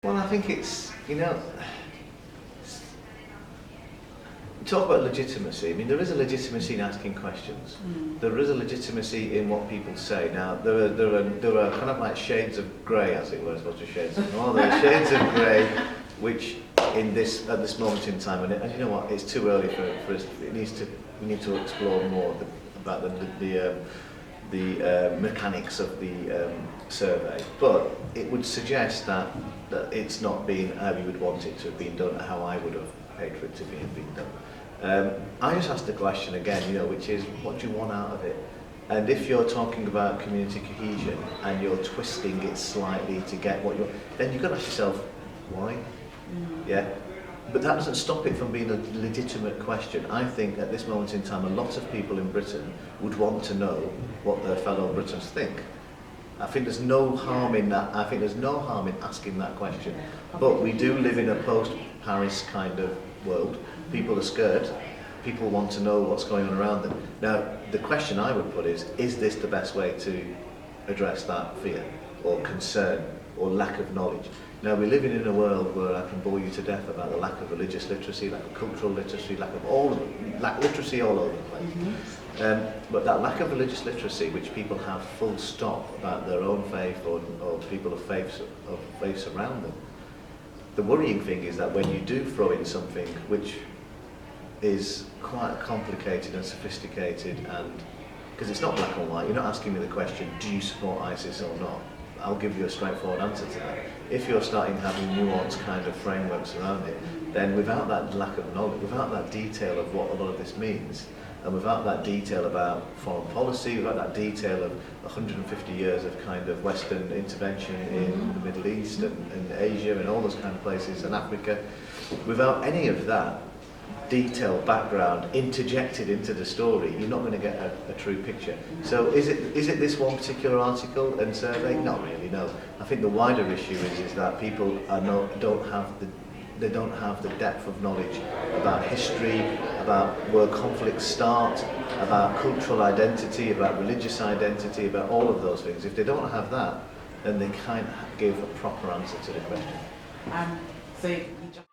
Well, I think it's, talk about legitimacy. I mean, there is a legitimacy in asking questions. There is a legitimacy in what people say. Now, there are kind of like shades of grey, as it were, as opposed to shades of noir. There are shades of grey, which at this moment in time, and you know what, it's too early for us. We need to explore more about the mechanics of the survey. But it would suggest that it's not been how you would want it to have been done, how I would have paid for it to have been done. I just asked the question again, which is, what do you want out of it? And if you're talking about community cohesion and you're twisting it slightly to get what you're, then you've got to ask yourself, why? Yeah. But that doesn't stop it from being a legitimate question. I think at this moment in time, a lot of people in Britain would want to know what their fellow Britons think. I think there's no harm in that. I think there's no harm in asking that question. But we do live in a post-Paris kind of world. People are scared. People want to know what's going on around them. Now, the question I would put is this the best way to address that fear or concern or lack of knowledge? Now, we're living in a world where I can bore you to death about the lack of religious literacy, lack of cultural literacy, lack of literacy all over the place. But that lack of religious literacy, which people have full stop about their own faith or people of faiths around them, the worrying thing is that when you do throw in something which is quite complicated and sophisticated, and because it's not black and white, you're not asking me the question, do you support ISIS or not? I'll give you a straightforward answer to that. If you're starting having nuanced kind of frameworks around it, then without that lack of knowledge, without that detail of what a lot of this means, and without that detail about foreign policy, without that detail of 150 years of kind of Western intervention in the Middle East and Asia and all those kind of places, and Africa, without any of that detailed background interjected into the story, you're not going to get a true picture. So is it this one particular article and survey? Not really, no. I think the wider issue is that people don't have the depth of knowledge about history, about where conflicts start, about cultural identity, about religious identity, about all of those things. If they don't have that, then they can't give a proper answer to the question. So you just